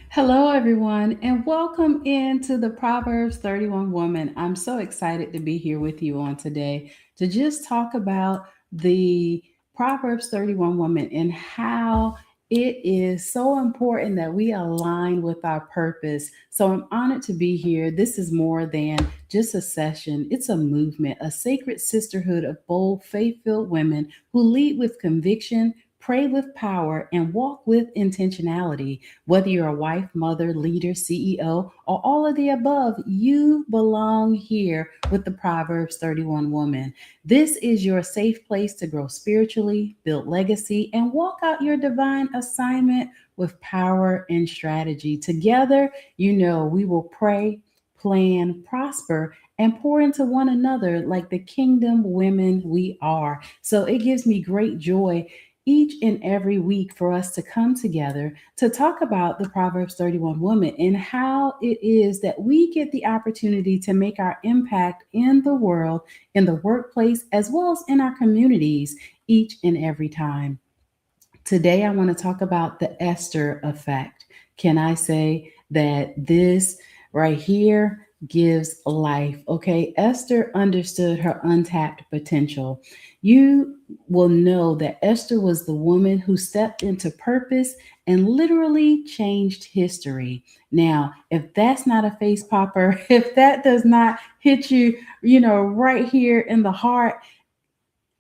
Hello, everyone, and welcome into the Proverbs 31 Woman. I'm so excited to be here with you on today to just talk about the Proverbs 31 Woman and how it is so important that we align with our purpose. So I'm honored to be here. This is more than just a session, it's a movement, a sacred sisterhood of bold, faith filled women who lead with conviction, pray with power, and walk with intentionality. Whether you're a wife, mother, leader, CEO, or all of the above, you belong here with the Proverbs 31 woman. This is your safe place to grow spiritually, build legacy, and walk out your divine assignment with power and strategy. Together, we will pray, plan, prosper, and pour into one another like the kingdom women we are. So it gives me great joy each and every week for us to come together to talk about the Proverbs 31 woman and how it is that we get the opportunity to make our impact in the world, in the workplace, as well as in our communities each and every time. Today, I want to talk about the Esther effect. Can I say that this right here gives life? Okay, Esther understood her untapped potential. You will know that Esther was the woman who stepped into purpose and literally changed history. Now, if that's not a face popper, if that does not hit you, right here in the heart,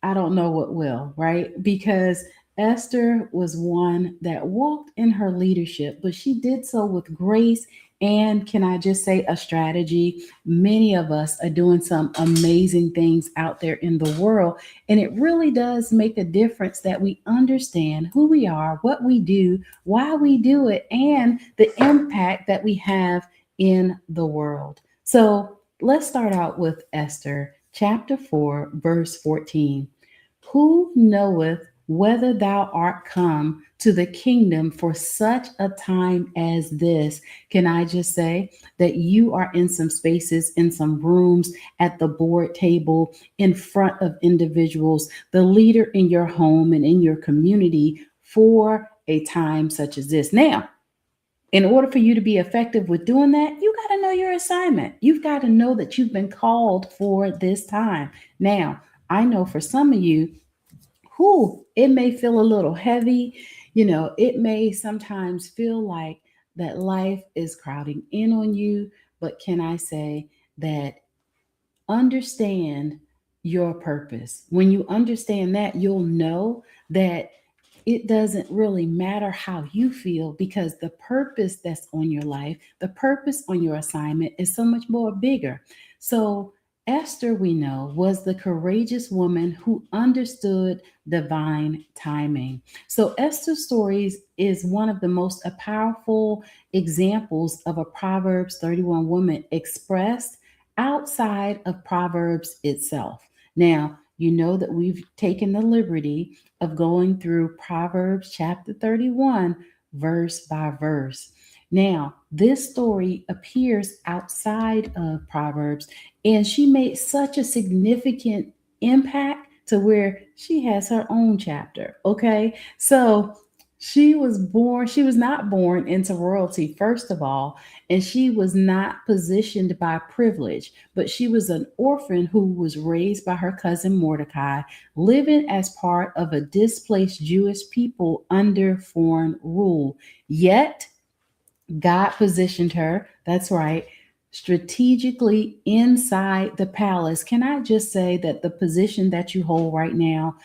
I don't know what will, right? Because Esther was one that walked in her leadership, but she did so with grace and, can I just say, a strategy. Many of us are doing some amazing things out there in the world, and it really does make a difference that we understand who we are, what we do, why we do it, and the impact that we have in the world. So let's start out with Esther chapter 4, verse 14. Who knoweth whether thou art come to the kingdom for such a time as this? Can I just say that you are in some spaces, in some rooms, at the board table, in front of individuals, the leader in your home and in your community for a time such as this? Now, in order for you to be effective with doing that, you got to know your assignment. You've got to know that you've been called for this time. Now, I know for some of you, it may feel a little heavy. It may sometimes feel like that life is crowding in on you. But can I say that understand your purpose? When you understand that, you'll know that it doesn't really matter how you feel because the purpose that's on your life, the purpose on your assignment is so much more bigger. So, Esther, we know, was the courageous woman who understood divine timing. So, Esther's stories is one of the most powerful examples of a Proverbs 31 woman expressed outside of Proverbs itself. Now, you know that we've taken the liberty of going through Proverbs chapter 31, verse by verse. Now, this story appears outside of Proverbs, and she made such a significant impact to where she has her own chapter. Okay, so she was not born into royalty, first of all, and she was not positioned by privilege, but she was an orphan who was raised by her cousin Mordecai, living as part of a displaced Jewish people under foreign rule. Yet, God positioned her, that's right, strategically inside the palace. Can I just say that the position that you hold right now,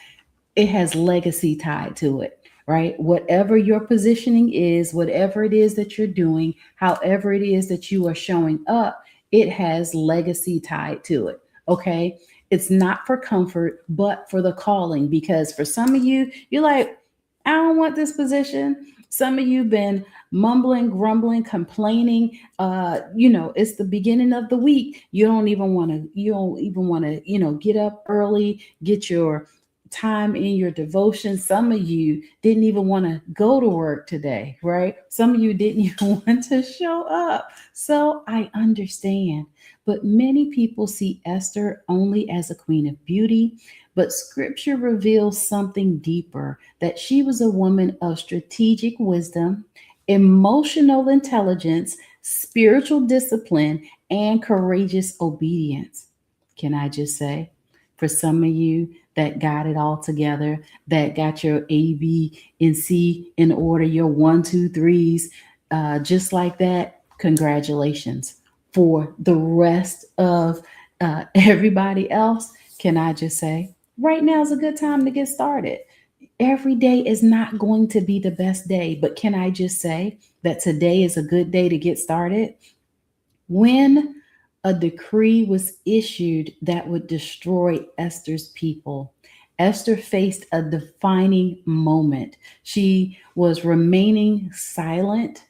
it has legacy tied to it, right? Whatever your positioning is, whatever it is that you're doing, however it is that you are showing up, it has legacy tied to it. Okay. It's not for comfort, but for the calling. Because for some of you, you're like, I don't want this position. Some of you been mumbling, grumbling, complaining. It's the beginning of the week. You don't even want to, get up early, get your time in your devotion. Some of you didn't even want to go to work today, right? Some of you didn't even want to show up. So I understand. But many people see Esther only as a queen of beauty, but scripture reveals something deeper, that she was a woman of strategic wisdom emotional intelligence, spiritual discipline, and courageous obedience. Can I just say, for some of you that got it all together, that got your A, B, and C in order, your one, two, threes, just like that, congratulations. For the rest of everybody else, can I just say, right now is a good time to get started. Every day is not going to be the best day, but can I just say that today is a good day to get started? When a decree was issued that would destroy Esther's people, Esther faced a defining moment. She was remaining silent,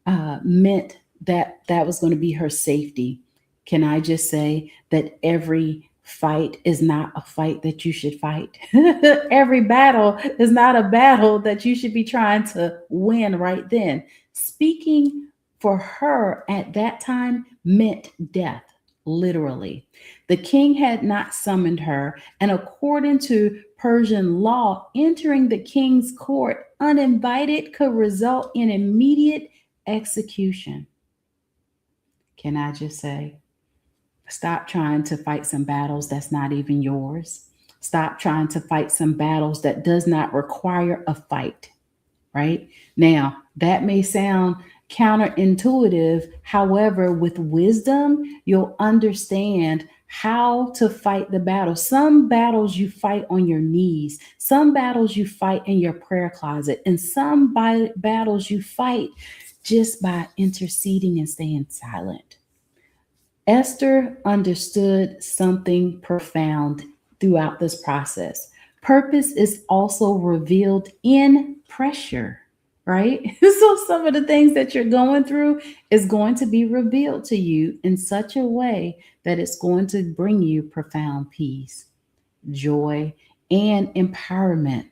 meant that that was going to be her safety. Can I just say that every fight is not a fight that you should fight? Every battle is not a battle that you should be trying to win right then. Speaking for her at that time meant death, literally. The king had not summoned her, and according to Persian law, entering the king's court uninvited could result in immediate execution. Can I just say, stop trying to fight some battles that's not even yours. Stop trying to fight some battles that does not require a fight, right? Now, that may sound counterintuitive. However, with wisdom, you'll understand how to fight the battle. Some battles you fight on your knees, some battles you fight in your prayer closet, and some battles you fight just by interceding and staying silent. Esther understood something profound throughout this process. Purpose is also revealed in pressure, right? So some of the things that you're going through is going to be revealed to you in such a way that it's going to bring you profound peace, joy, and empowerment.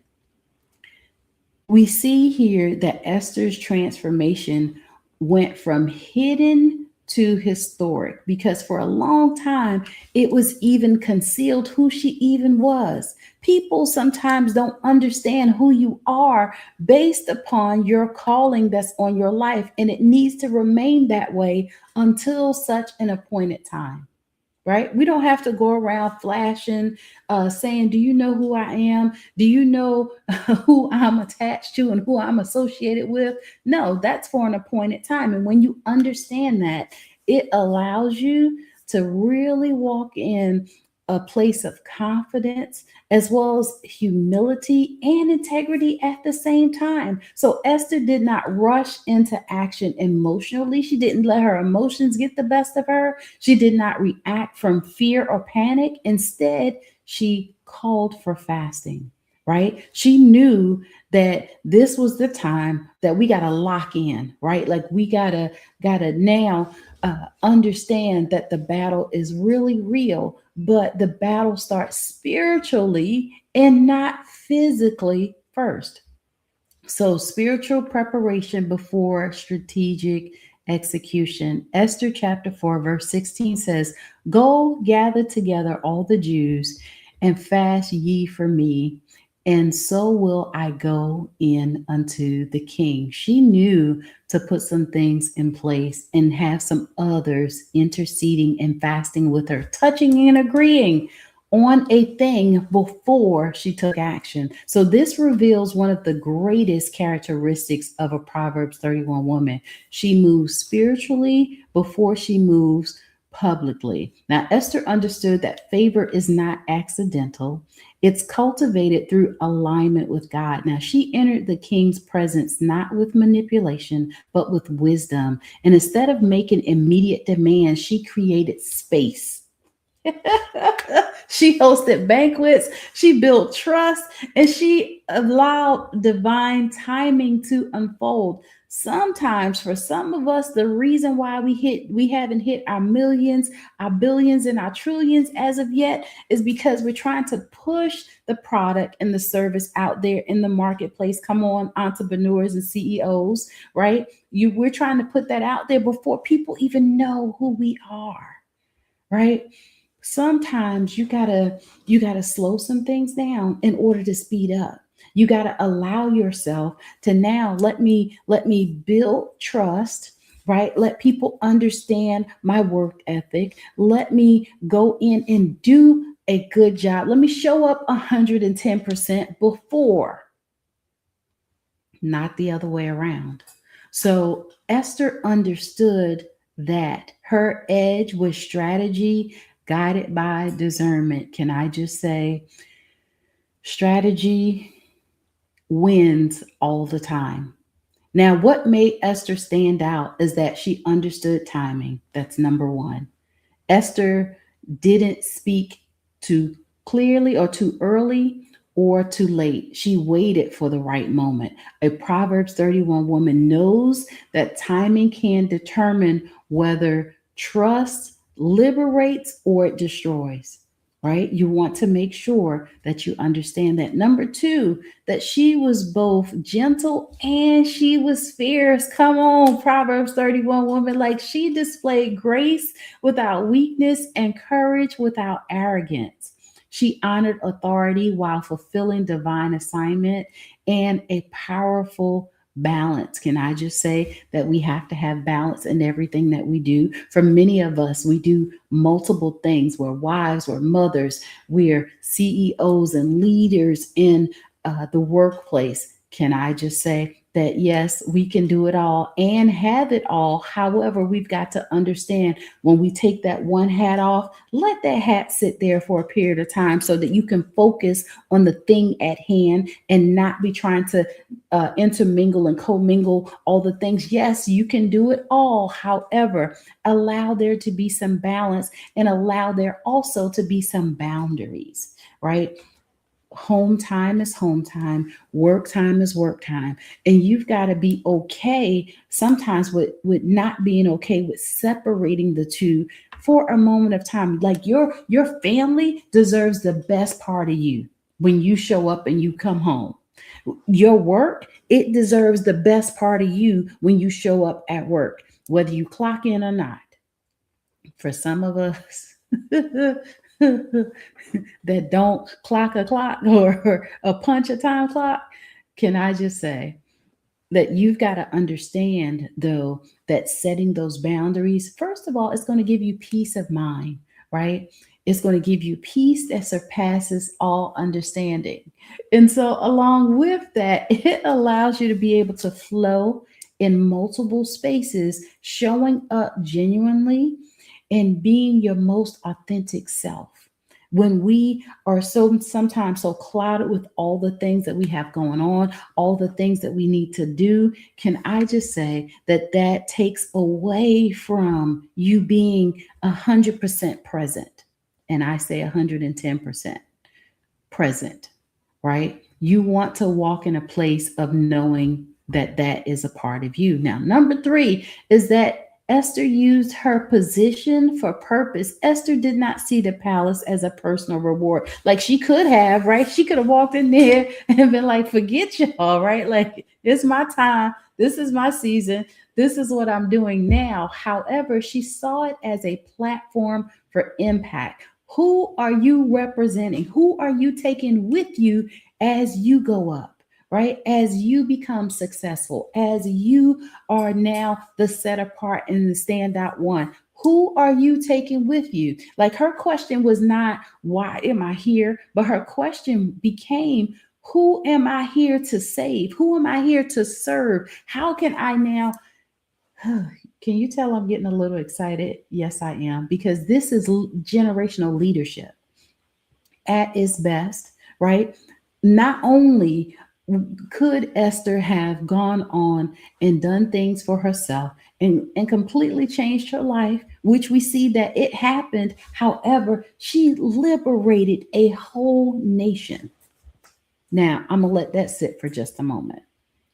We see here that Esther's transformation went from hidden to historic because for a long time it was even concealed who she even was. People sometimes don't understand who you are based upon your calling that's on your life, and it needs to remain that way until such an appointed time, right? We don't have to go around flashing, saying, do you know who I am? Do you know who I'm attached to and who I'm associated with? No, that's for an appointed time. And when you understand that, it allows you to really walk in a place of confidence as well as humility and integrity at the same time. So Esther did not rush into action emotionally. She didn't let her emotions get the best of her. She did not react from fear or panic. Instead, she called for fasting, right? She knew that this was the time that we got to lock in, right? Like we gotta now understand that the battle is really real, but the battle starts spiritually and not physically first. So, spiritual preparation before strategic execution. Esther chapter 4, verse 16 says, go gather together all the Jews and fast ye for me, and so will I go in unto the king. She knew to put some things in place and have some others interceding and fasting with her, touching and agreeing on a thing before she took action. So this reveals one of the greatest characteristics of a Proverbs 31 woman. She moves spiritually before she moves publicly. Now, Esther understood that favor is not accidental. It's cultivated through alignment with God. Now, she entered the king's presence not with manipulation, but with wisdom. And instead of making immediate demands, she created space. She hosted banquets, she built trust, and she allowed divine timing to unfold. Sometimes for some of us, the reason why we haven't hit our millions, our billions, and our trillions as of yet is because we're trying to push the product and the service out there in the marketplace. Come on, entrepreneurs and CEOs, right? We're trying to put that out there before people even know who we are, right? Sometimes you gotta slow some things down in order to speed up. You got to allow yourself to now let me build trust, right? Let people understand my work ethic. Let me go in and do a good job. Let me show up 110% before, not the other way around. So Esther understood that her edge was strategy guided by discernment. Can I just say, strategy wins all the time. Now, what made Esther stand out is that she understood timing. That's number one. Esther didn't speak too clearly or too early or too late. She waited for the right moment. A Proverbs 31 woman knows that timing can determine whether trust liberates or it destroys, right? You want to make sure that you understand that. Number two, that she was both gentle and she was fierce. Come on, Proverbs 31 woman. Like, she displayed grace without weakness and courage without arrogance. She honored authority while fulfilling divine assignment, and a powerful balance. Can I just say that we have to have balance in everything that we do? For many of us, we do multiple things. We're wives, we're mothers, we're CEOs and leaders in the workplace. Can I just say that yes, we can do it all and have it all? However, we've got to understand, when we take that one hat off, let that hat sit there for a period of time so that you can focus on the thing at hand and not be trying to intermingle and commingle all the things. Yes, you can do it all. However, allow there to be some balance and allow there also to be some boundaries, right? Home time is home time, work time is work time, and you've got to be okay sometimes with not being okay with separating the two for a moment of time. Like, your family deserves the best part of you when you show up and you come home. Your work, it deserves the best part of you when you show up at work, whether you clock in or not. For some of us that don't clock a clock or a punch a time clock, can I just say that you've got to understand, though, that setting those boundaries, first of all, it's going to give you peace of mind, right? It's going to give you peace that surpasses all understanding. And so, along with that, it allows you to be able to flow in multiple spaces, showing up genuinely and being your most authentic self. When we are so sometimes so clouded with all the things that we have going on, all the things that we need to do, can I just say that that takes away from you being 100% present? And I say 110% present, right? You want to walk in a place of knowing that that is a part of you. Now, number three is that Esther used her position for purpose. Esther did not see the palace as a personal reward. Like, she could have, right? She could have walked in there and been like, forget y'all, right? Like, it's my time. This is my season. This is what I'm doing now. However, she saw it as a platform for impact. Who are you representing? Who are you taking with you as you go up? Right? As you become successful, as you are now the set apart and the standout one, who are you taking with you? Like, her question was not, why am I here? But her question became, who am I here to save? Who am I here to serve? How can I now? Can you tell I'm getting a little excited? Yes, I am, because this is generational leadership at its best, right? Not only could Esther have gone on and done things for herself and completely changed her life, which we see that it happened. However, she liberated a whole nation. Now, I'm going to let that sit for just a moment,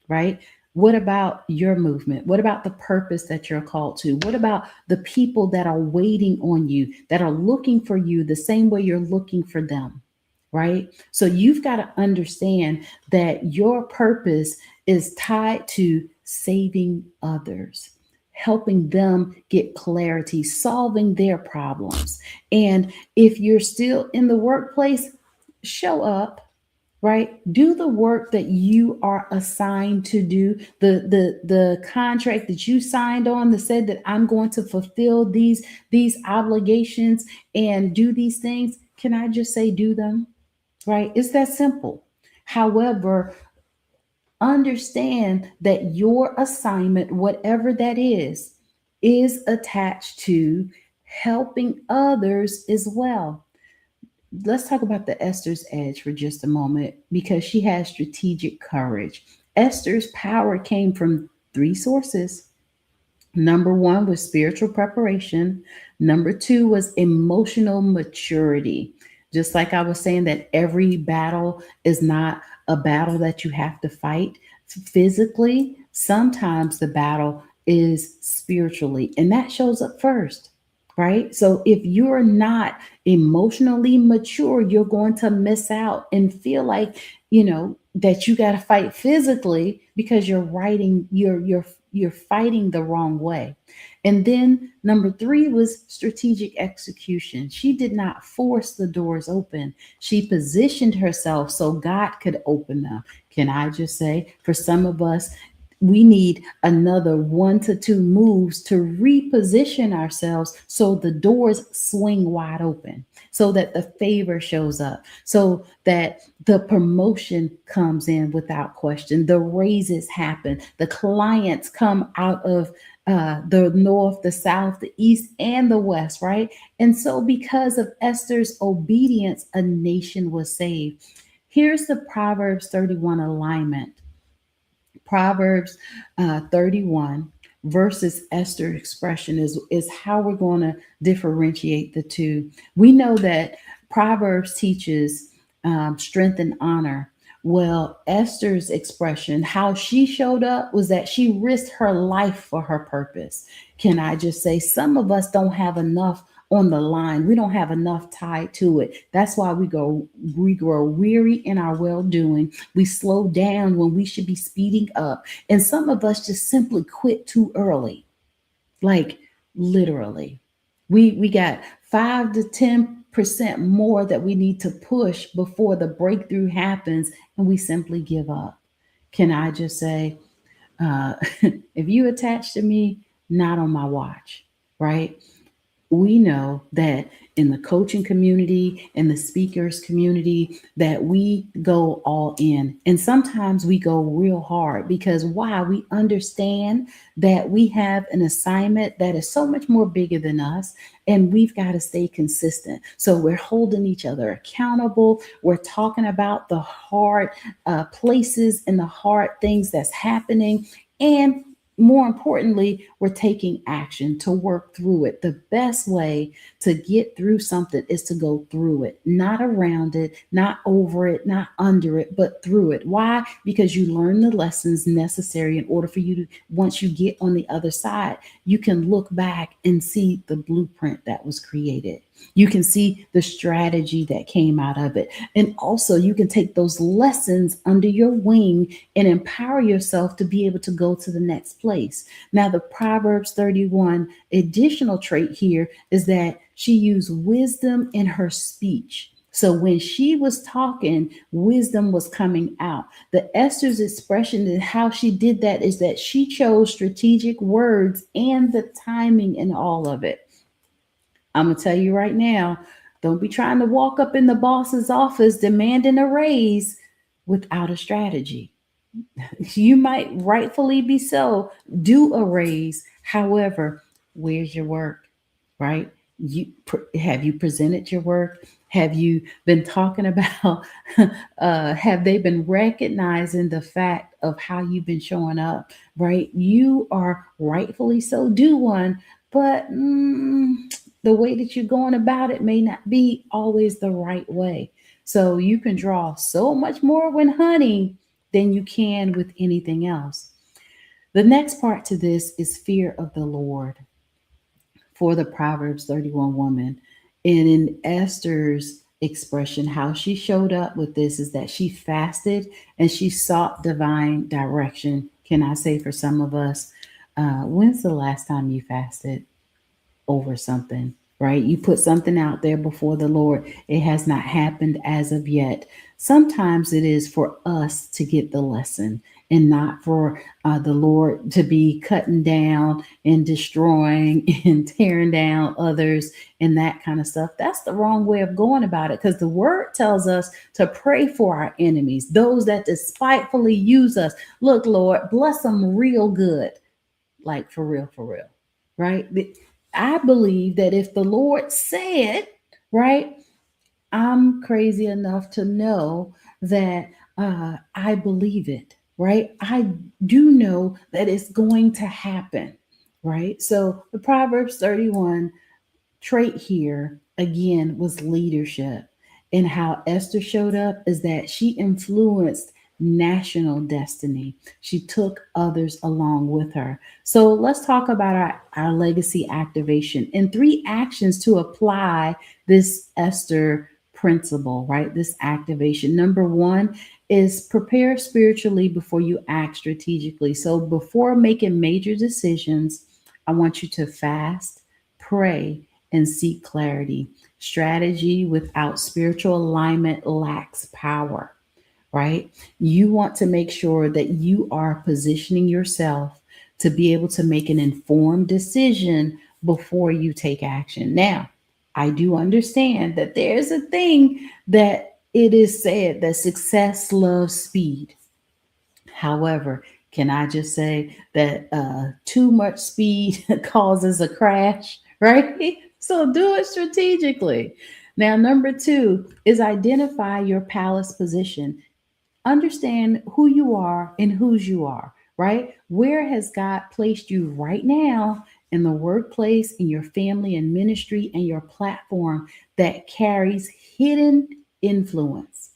right? What about your movement? What about the purpose that you're called to? What about the people that are waiting on you, that are looking for you the same way you're looking for them? Right? So you've got to understand that your purpose is tied to saving others, helping them get clarity, solving their problems. And if you're still in the workplace, show up, right? Do the work that you are assigned to do. The contract that you signed on that said that I'm going to fulfill these obligations and do these things. Can I just say do them? Right? It's that simple. However, understand that your assignment, whatever that is attached to helping others as well. Let's talk about the Esther's edge for just a moment because she has strategic courage. Esther's power came from three sources. Number one was spiritual preparation. Number two was emotional maturity. Just like I was saying, that every battle is not a battle that you have to fight physically. Sometimes the battle is spiritually, and that shows up first, right? So if you're not emotionally mature, you're going to miss out and feel like, that you got to fight physically because you're fighting the wrong way. And then number three was strategic execution. She did not force the doors open. She positioned herself so God could open them. Can I just say, for some of us, we need another 1 to 2 moves to reposition ourselves so the doors swing wide open, so that the favor shows up, so that the promotion comes in without question, the raises happen, the clients come out of the north, the south, the east, and the west, right? And so, because of Esther's obedience, a nation was saved. Here's the Proverbs 31 alignment. Proverbs 31 versus Esther expression is how we're going to differentiate the two. We know that Proverbs teaches strength and honor. Well, Esther's expression, how she showed up, was that she risked her life for her purpose. Can I just say, some of us don't have enough on the line. We don't have enough tied to it. That's why we grow weary in our well-doing. We slow down when we should be speeding up. And some of us just simply quit too early. Like literally. We got 5 to 10% more that we need to push before the breakthrough happens, and we simply give up. Can I just say, if you attach to me, not on my watch, right? We know that in the coaching community and the speakers community that we go all in, and sometimes we go real hard because why? We understand that we have an assignment that is so much more bigger than us, and we've got to stay consistent. So we're holding each other accountable. We're talking about the hard places and the hard things that's happening, and more importantly, we're taking action to work through it. The best way to get through something is to go through it, not around it, not over it, not under it, but through it. Why? Because you learn the lessons necessary in order for you to, once you get on the other side, you can look back and see the blueprint that was created. You can see the strategy that came out of it. And also, you can take those lessons under your wing and empower yourself to be able to go to the next place. Now, the Proverbs 31 additional trait here is that she used wisdom in her speech. So when she was talking, wisdom was coming out. The Esther's expression and how she did that is that she chose strategic words and the timing in all of it. I'm going to tell you right now, don't be trying to walk up in the boss's office demanding a raise without a strategy. You might rightfully be so do a raise. However, where's your work? Right? Have you presented your work? Have you been talking about have they been recognizing the fact of how you've been showing up? Right? You are rightfully so do one, but the way that you're going about it may not be always the right way. So you can draw so much more when honey than you can with anything else. The next part to this is fear of the Lord for the Proverbs 31 woman. And in Esther's expression, how she showed up with this is that she fasted and she sought divine direction. Can I say for some of us, when's the last time you fasted over something? right? You put something out there before the Lord, it has not happened as of yet. Sometimes it is for us to get the lesson and not for the Lord to be cutting down and destroying and tearing down others and that kind of stuff. That's the wrong way of going about it, because the word tells us to pray for our enemies, those that despitefully use us. Look, Lord, bless them real good, like for real, right? I believe that if the Lord said, right, I'm crazy enough to know that I believe it, right? I do know that it's going to happen, right? So the Proverbs 31 trait here again was leadership. And how Esther showed up is that she influenced national destiny. She took others along with her. So let's talk about our legacy activation and three actions to apply this Esther principle, right? This activation. Number one is prepare spiritually before you act strategically. So before making major decisions, I want you to fast, pray, and seek clarity. Strategy without spiritual alignment lacks power, right? You want to make sure that you are positioning yourself to be able to make an informed decision before you take action. Now, I do understand that there's a thing that it is said that success loves speed. However, can I just say that too much speed causes a crash, right? So do it strategically. Now, number two is identify your palace position. Understand who you are and whose you are, right? Where has God placed you right now in the workplace, in your family and ministry, and your platform that carries hidden influence,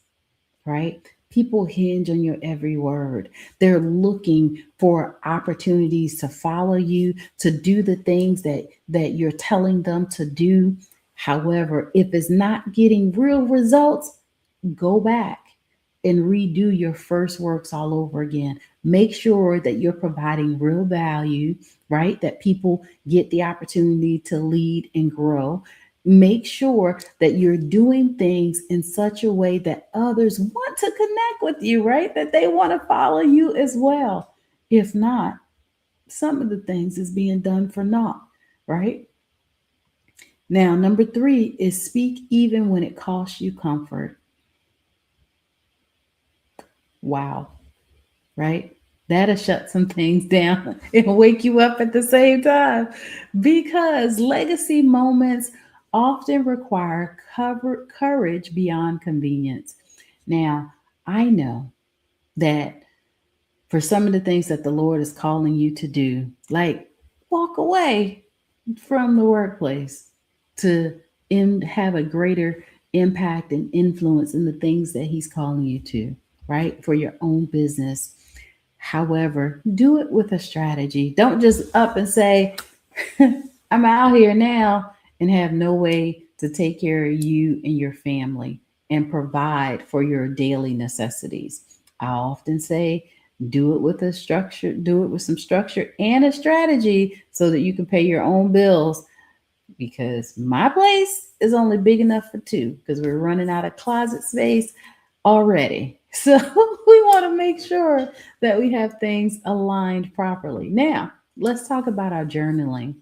right? People hinge on your every word. They're looking for opportunities to follow you, to do the things that you're telling them to do. However, if it's not getting real results, go back and redo your first works all over again. Make sure that you're providing real value, right? That people get the opportunity to lead and grow. Make sure that you're doing things in such a way that others want to connect with you, right? That they want to follow you as well. If not, some of the things is being done for naught, right? Now, number three is speak even when it costs you comfort. Wow, right? That'll shut some things down and wake you up at the same time, because legacy moments often require courage beyond convenience. Now, I know that for some of the things that the Lord is calling you to do, like walk away from the workplace to have a greater impact and influence in the things that He's calling you to, right? For your own business. However, do it with a strategy. Don't just up and say, I'm out here now, and have no way to take care of you and your family and provide for your daily necessities. I often say, do it with a structure, do it with some structure and a strategy so that you can pay your own bills, because my place is only big enough for two because we're running out of closet space already. So we want to make sure that we have things aligned properly. Now, let's talk about our journaling,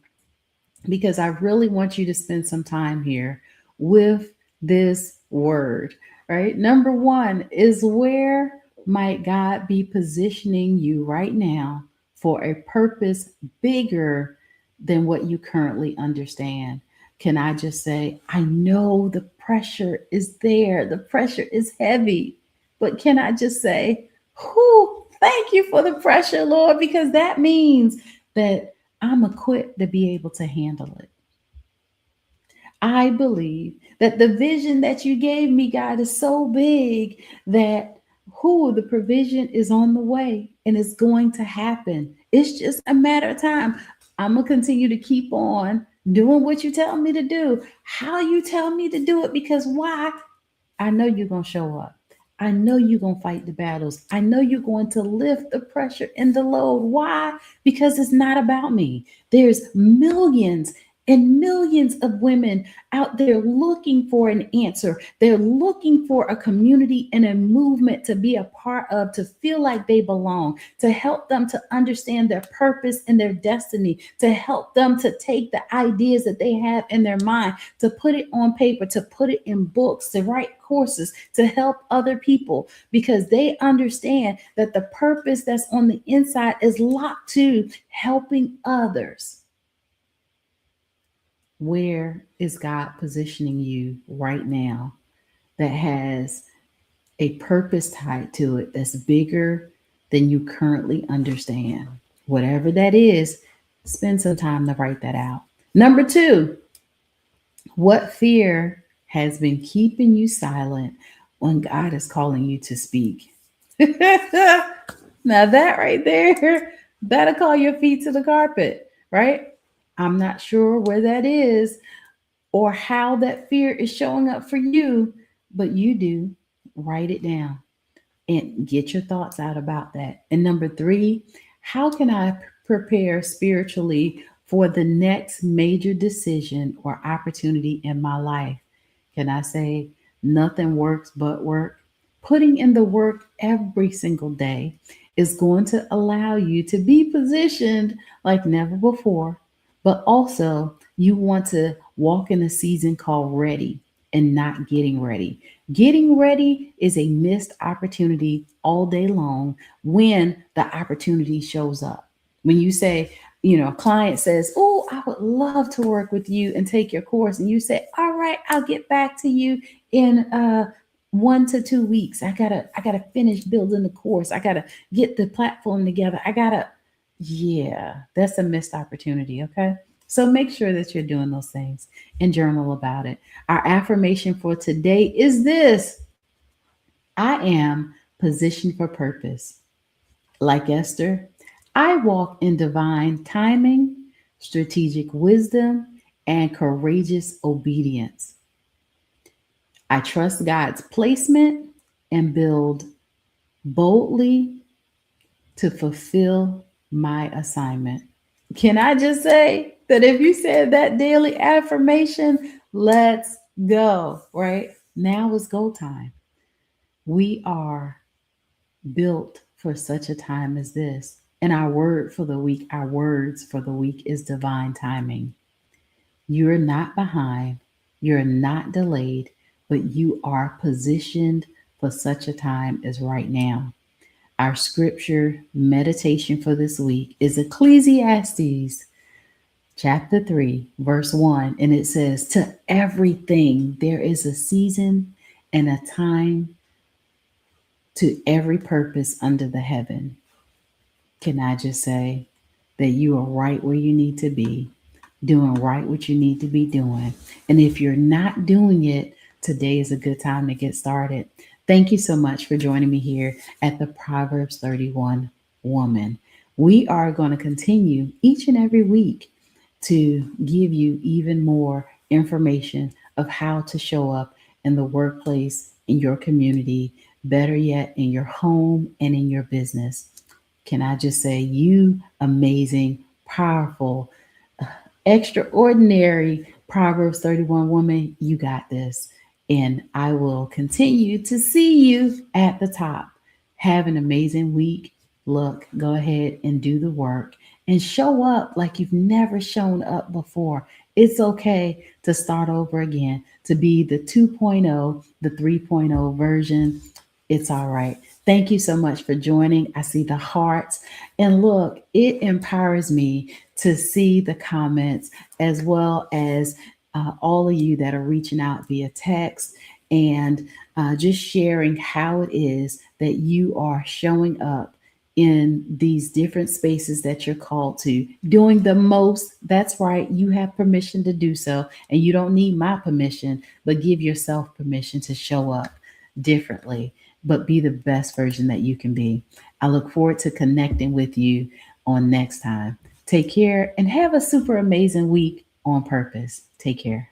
because I really want you to spend some time here with this word, right? Number one is, where might God be positioning you right now for a purpose bigger than what you currently understand? Can I just say, I know the pressure is there, the pressure is heavy, but can I just say, whew, thank you for the pressure, Lord, because that means that I'm equipped to be able to handle it. I believe that the vision that you gave me, God, is so big that who the provision is on the way and it's going to happen. It's just a matter of time. I'm going to continue to keep on doing what you tell me to do, how you tell me to do it, because why? I know you're going to show up. I know you're going to fight the battles. I know you're going to lift the pressure and the load. Why? Because it's not about me. There's millions and millions of women out there looking for an answer. They're looking for a community and a movement to be a part of, to feel like they belong, to help them to understand their purpose and their destiny, to help them to take the ideas that they have in their mind, to put it on paper, to put it in books, to write courses, to help other people, because they understand that the purpose that's on the inside is locked to helping others. Where is God positioning you right now that has a purpose tied to it that's bigger than you currently understand? Whatever that is, spend some time to write that out. Number two, what fear has been keeping you silent when God is calling you to speak? Now, that right there, that'll call your feet to the carpet, right? I'm not sure where that is or how that fear is showing up for you, but you do. Write it down and get your thoughts out about that. And number three, how can I prepare spiritually for the next major decision or opportunity in my life? Can I say nothing works but work? Putting in the work every single day is going to allow you to be positioned like never before, but also you want to walk in a season called ready and not getting ready. Getting ready is a missed opportunity all day long when the opportunity shows up. When you say, a client says, "Oh, I would love to work with you and take your course," and you say, "All right, I'll get back to you in 1 to 2 weeks. I gotta finish building the course. I gotta get the platform together. Yeah, that's a missed opportunity. Okay. So make sure that you're doing those things and journal about it. Our affirmation for today is this: I am positioned for purpose. Like Esther, I walk in divine timing, strategic wisdom, and courageous obedience. I trust God's placement and build boldly to fulfill my assignment. Can I just say that if you said that daily affirmation, let's go, right? Now is go time. We are built for such a time as this. And our word for the week, our words for the week is divine timing. You're not behind, you're not delayed, but you are positioned for such a time as right now. Our scripture meditation for this week is Ecclesiastes chapter 3, verse 1. And it says, "To everything there is a season and a time to every purpose under the heaven." Can I just say that you are right where you need to be, doing right what you need to be doing? And if you're not doing it, today is a good time to get started. Thank you so much for joining me here at the Proverbs 31 Woman. We are going to continue each and every week to give you even more information of how to show up in the workplace, in your community, better yet, in your home and in your business. Can I just say, you amazing, powerful, extraordinary Proverbs 31 woman, you got this. And I will continue to see you at the top. Have an amazing week. Look, go ahead and do the work and show up like you've never shown up before. It's okay to start over again, to be the 2.0, the 3.0 version. It's all right. Thank you so much for joining. I see the hearts. And look, it empowers me to see the comments as well as all of you that are reaching out via text and just sharing how it is that you are showing up in these different spaces that you're called to, doing the most. That's right. You have permission to do so, and you don't need my permission, but give yourself permission to show up differently, but be the best version that you can be. I look forward to connecting with you on next time. Take care and have a super amazing week on purpose. Take care.